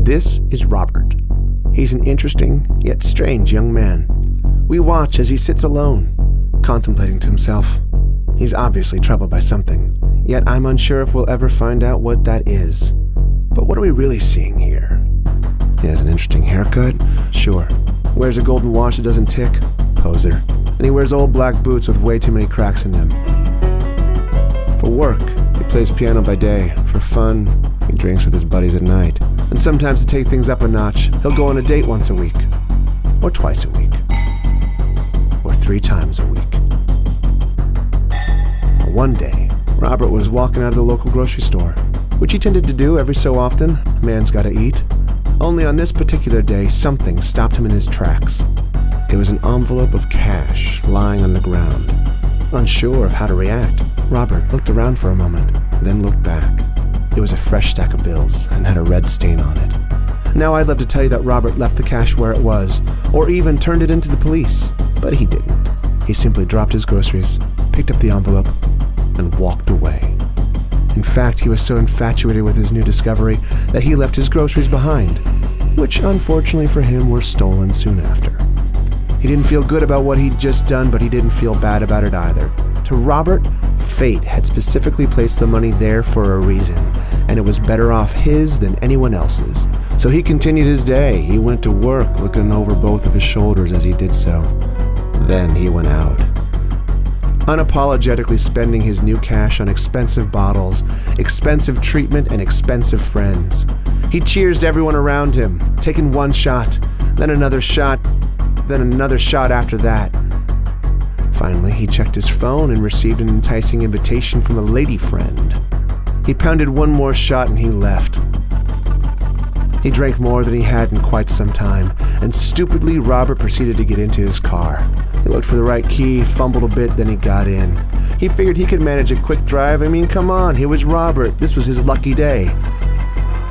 This is Robert. He's an interesting, yet strange young man. We watch as he sits alone, contemplating to himself. He's obviously troubled by something, yet I'm unsure if we'll ever find out what that is. But what are we really seeing here? He has an interesting haircut? Sure. Wears a golden watch that doesn't tick? Poser. And he wears old black boots with way too many cracks in them. For work, he plays piano by day. For fun, he drinks with his buddies at night. And sometimes to take things up a notch, he'll go on a date once a week. Or twice a week. Or 3 times a week. One day, Robert was walking out of the local grocery store, which he tended to do every so often. A man's gotta eat. Only on this particular day, something stopped him in his tracks. It was an envelope of cash lying on the ground. Unsure of how to react, Robert looked around for a moment, then looked back. It was a fresh stack of bills and had a red stain on it. Now I'd love to tell you that Robert left the cash where it was, or even turned it into the police, but he didn't. He simply dropped his groceries, picked up the envelope, and walked away. In fact, he was so infatuated with his new discovery that he left his groceries behind, which unfortunately for him were stolen soon after. He didn't feel good about what he'd just done, but he didn't feel bad about it either. To Robert, fate had specifically placed the money there for a reason, and it was better off his than anyone else's. So he continued his day. He went to work, looking over both of his shoulders as he did so. Then he went out, unapologetically spending his new cash on expensive bottles, expensive treatment, and expensive friends. He cheersed everyone around him, taking one shot, then another shot, then another shot after that. Finally, he checked his phone and received an enticing invitation from a lady friend. He pounded one more shot and he left. He drank more than he had in quite some time, and stupidly, Robert proceeded to get into his car. He looked for the right key, fumbled a bit, then he got in. He figured he could manage a quick drive. I mean, come on, he was Robert. This was his lucky day.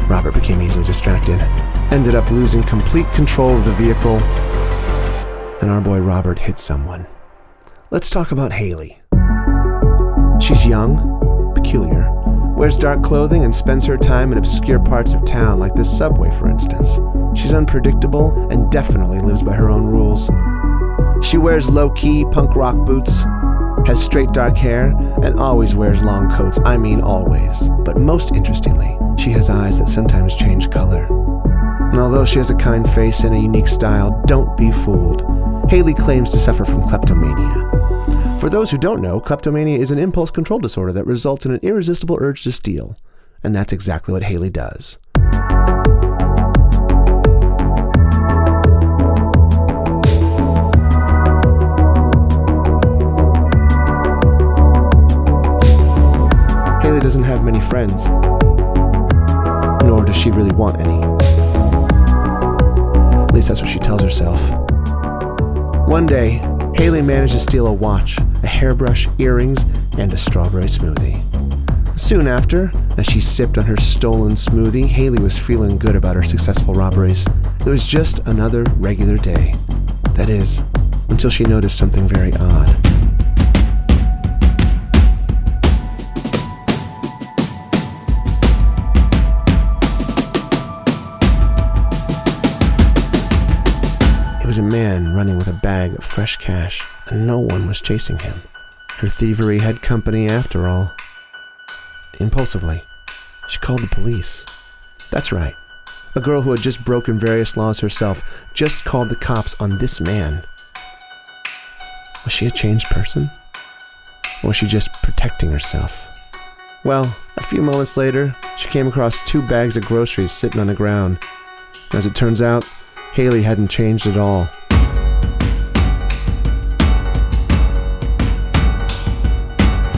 Robert became easily distracted, ended up losing complete control of the vehicle, and our boy Robert hit someone. Let's talk about Haley. She's young, peculiar, wears dark clothing, and spends her time in obscure parts of town, like this subway, for instance. She's unpredictable and definitely lives by her own rules. She wears low-key punk rock boots, has straight dark hair, and always wears long coats. I mean always. But most interestingly, she has eyes that sometimes change color. And although she has a kind face and a unique style, don't be fooled. Haley claims to suffer from kleptomania. For those who don't know, kleptomania is an impulse control disorder that results in an irresistible urge to steal. And that's exactly what Haley does. Haley doesn't have many friends, nor does she really want any. At least that's what she tells herself. One day, Haley managed to steal a watch, a hairbrush, earrings, and a strawberry smoothie. Soon after, as she sipped on her stolen smoothie, Haley was feeling good about her successful robberies. It was just another regular day. That is, until she noticed something very odd. It was a man running with a bag of fresh cash, and no one was chasing him. Her thievery had company after all. Impulsively, she called the police. That's right. A girl who had just broken various laws herself just called the cops on this man. Was she a changed person? Or was she just protecting herself? Well, a few moments later, she came across 2 bags of groceries sitting on the ground. As it turns out, Haley hadn't changed at all.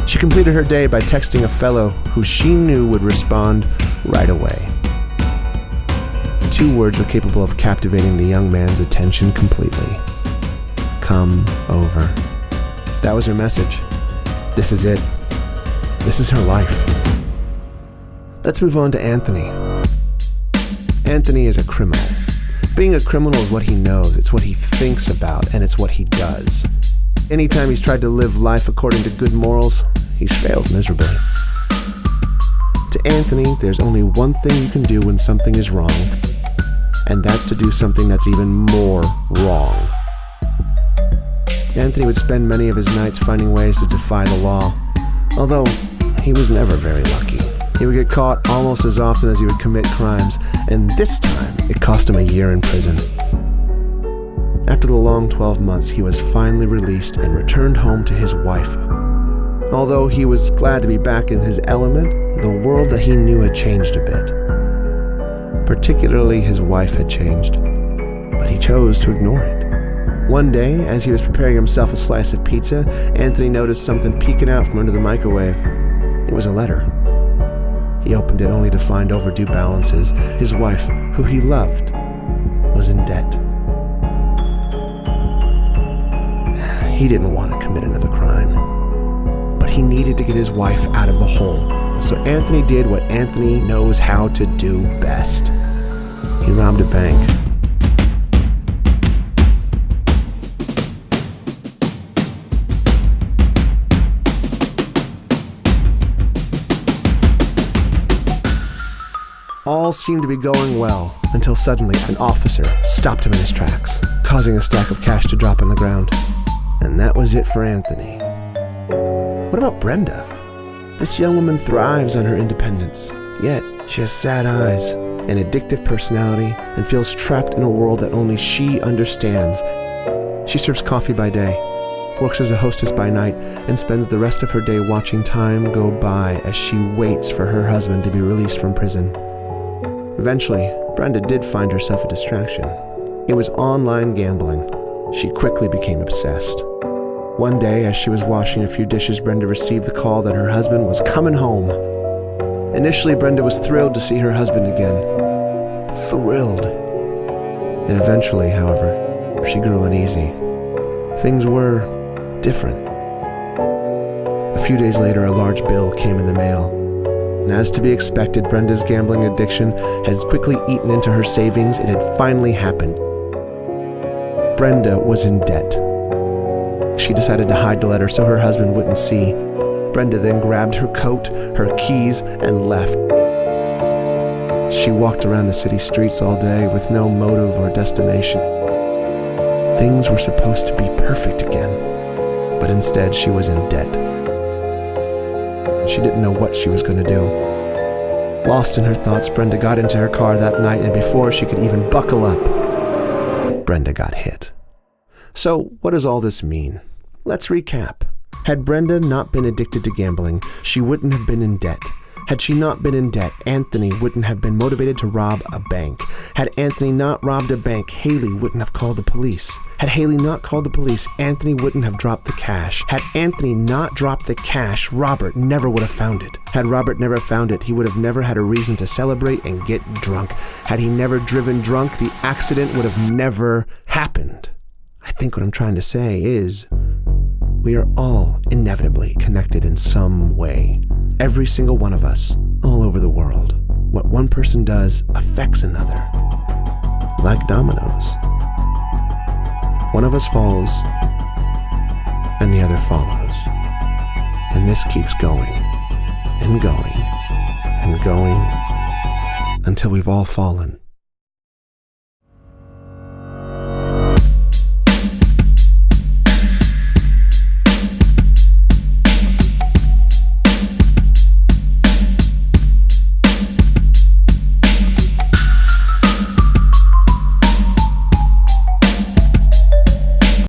She completed her day by texting a fellow who she knew would respond right away. 2 words were capable of captivating the young man's attention completely. Come over. That was her message. This is it. This is her life. Let's move on to Anthony. Anthony is a criminal. Being a criminal is what he knows, it's what he thinks about, and it's what he does. Anytime he's tried to live life according to good morals, he's failed miserably. To Anthony, there's only one thing you can do when something is wrong, and that's to do something that's even more wrong. Anthony would spend many of his nights finding ways to defy the law, although he was never very lucky. He would get caught almost as often as he would commit crimes, and this time it cost him a year in prison. After the long 12 months, he was finally released and returned home to his wife. Although he was glad to be back in his element, the world that he knew had changed a bit. Particularly his wife had changed, but he chose to ignore it. One day, as he was preparing himself a slice of pizza, Anthony noticed something peeking out from under the microwave. It was a letter. He opened it only to find overdue balances. His wife, who he loved, was in debt. He didn't want to commit another crime, but he needed to get his wife out of the hole. So Anthony did what Anthony knows how to do best. He robbed a bank. All seemed to be going well, until suddenly an officer stopped him in his tracks, causing a stack of cash to drop on the ground. And that was it for Anthony. What about Brenda? This young woman thrives on her independence, yet she has sad eyes, an addictive personality, and feels trapped in a world that only she understands. She serves coffee by day, works as a hostess by night, and spends the rest of her day watching time go by as she waits for her husband to be released from prison. Eventually, Brenda did find herself a distraction. It was online gambling. She quickly became obsessed. One day, as she was washing a few dishes, Brenda received the call that her husband was coming home. Initially, Brenda was thrilled to see her husband again. Thrilled. And eventually, however, she grew uneasy. Things were different. A few days later, a large bill came in the mail. And as to be expected, Brenda's gambling addiction had quickly eaten into her savings. It had finally happened. Brenda was in debt. She decided to hide the letter so her husband wouldn't see. Brenda then grabbed her coat, her keys, and left. She walked around the city streets all day with no motive or destination. Things were supposed to be perfect again, but instead she was in debt. She didn't know what she was going to do. Lost in her thoughts, Brenda got into her car that night, and before she could even buckle up, Brenda got hit. So, what does all this mean? Let's recap. Had Brenda not been addicted to gambling, she wouldn't have been in debt. Had she not been in debt, Anthony wouldn't have been motivated to rob a bank. Had Anthony not robbed a bank, Haley wouldn't have called the police. Had Haley not called the police, Anthony wouldn't have dropped the cash. Had Anthony not dropped the cash, Robert never would have found it. Had Robert never found it, he would have never had a reason to celebrate and get drunk. Had he never driven drunk, the accident would have never happened. I think what I'm trying to say is, we are all inevitably connected in some way. Every single one of us, all over the world. What one person does affects another. Like dominoes. One of us falls, and the other follows. And this keeps going, and going, and going, until we've all fallen.